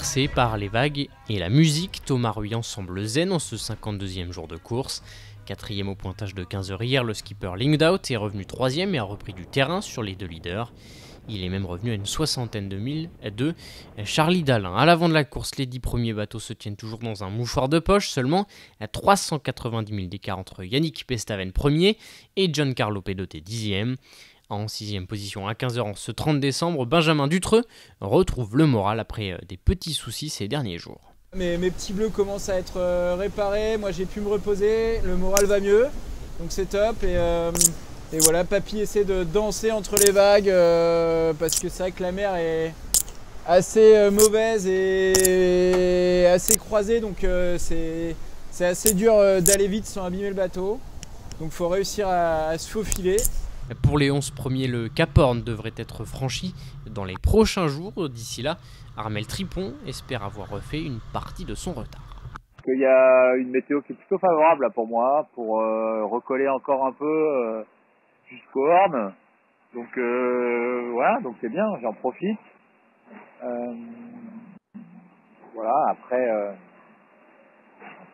bercé par les vagues et la musique, Thomas Ruyant semble zen en ce 52e jour de course. 4e au pointage de 15 heures hier, le skipper Lingdout est revenu 3e et a repris du terrain sur les deux leaders. Il est même revenu à une soixantaine de milles de Charlie Dalin. À l'avant de la course, les 10 premiers bateaux se tiennent toujours dans un mouchoir de poche, seulement à 390 000 d'écart entre Yannick Bestaven 1er et Giancarlo Pedote 10e. En 6e position à 15h en ce 30 décembre, Benjamin Dutreux retrouve le moral après des petits soucis ces derniers jours. Mes petits bleus commencent à être réparés, moi j'ai pu me reposer, le moral va mieux, donc c'est top. Et voilà, Papy essaie de danser entre les vagues parce que c'est vrai que la mer est assez mauvaise et assez croisée, donc c'est assez dur d'aller vite sans abîmer le bateau. Donc il faut réussir à se faufiler. Pour les 11 premiers, le Cap Horn devrait être franchi dans les prochains jours. D'ici là, Armel Tripon espère avoir refait une partie de son retard. Il y a une météo qui est plutôt favorable là, pour moi, pour recoller encore un peu jusqu'au Horn. Donc voilà, donc c'est bien, j'en profite. Voilà, après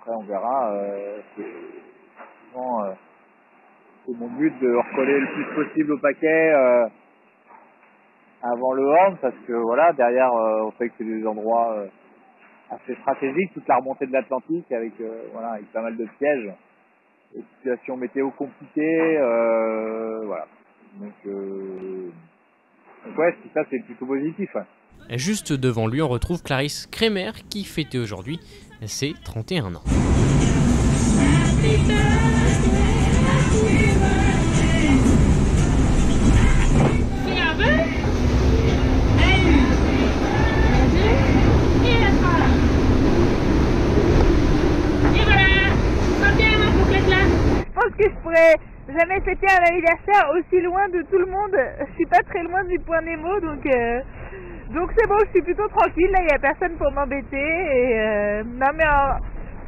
on verra. C'est mon but de recoller le plus possible au paquet avant le Horn, parce que voilà, derrière on sait que c'est des endroits assez stratégiques, toute la remontée de l'Atlantique avec voilà, avec pas mal de pièges, des situations météo compliquées, voilà. Donc ouais, tout ça c'est plutôt positif. Ouais. Juste devant lui, on retrouve Clarisse Kremer qui fêtait aujourd'hui ses 31 ans. Que je pourrais jamais fêter un anniversaire aussi loin de tout le monde. Je suis pas très loin du point Nemo, donc c'est bon, je suis plutôt tranquille, là il n'y a personne pour m'embêter. Non mais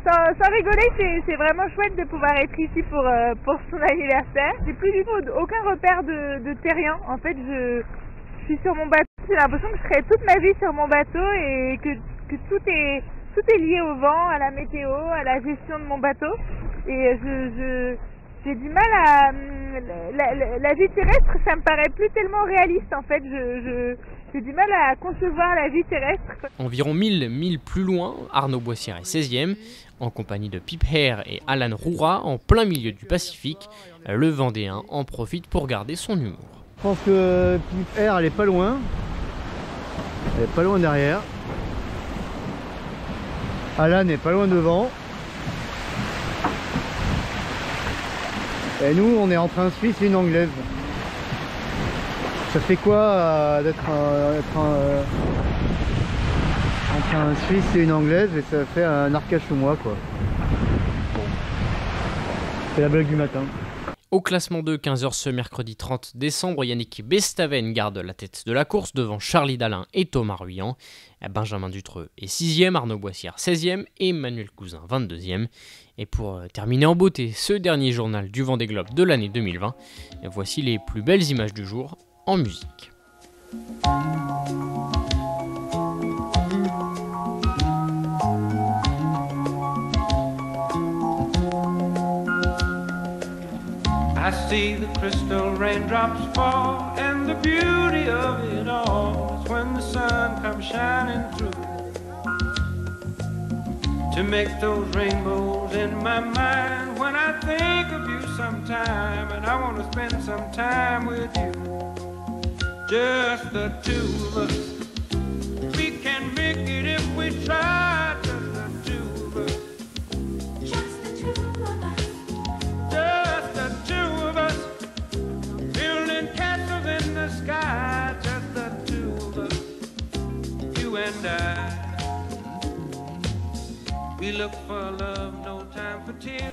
sans rigoler, c'est vraiment chouette de pouvoir être ici pour son anniversaire. J'ai plus du tout aucun repère de terrien. En fait, je suis sur mon bateau, j'ai l'impression que je serai toute ma vie sur mon bateau et que tout est lié au vent, à la météo, à la gestion de mon bateau. Et j'ai du mal à... La vie terrestre, ça me paraît plus tellement réaliste en fait. J'ai du mal à concevoir la vie terrestre. Environ 1000 milles plus loin, Arnaud Boissière est 16e, en compagnie de Pip Hare et Alan Roura, en plein milieu du Pacifique. Le Vendéen en profite pour garder son humour. Je pense que Pip Hare, elle est pas loin. Elle est pas loin derrière. Alan est pas loin devant. Et nous, on est entre un Suisse et une Anglaise. Ça fait quoi d'être entre un Suisse et une Anglaise, et ça fait un Arcachon-moi, quoi. Bon. C'est la blague du matin. Au classement de 15h ce mercredi 30 décembre, Yannick Bestaven garde la tête de la course devant Charlie Dalin et Thomas Ruyant. Benjamin Dutreux est 6e, Arnaud Boissière 16e et Emmanuel Cousin 22e. Et pour terminer en beauté ce dernier journal du Vendée Globe de l'année 2020, voici les plus belles images du jour en musique. I see the crystal raindrops fall, and the beauty of it all is when the sun comes shining through to make those rainbows in my mind. When I think of you sometime, and I want to spend some time with you, just the two of us. We can make it if we try. Just the two of us. Just the two of us. Just the two of us. Building castles in the sky. Just the two of us. You and I. We look for love, no time for tears.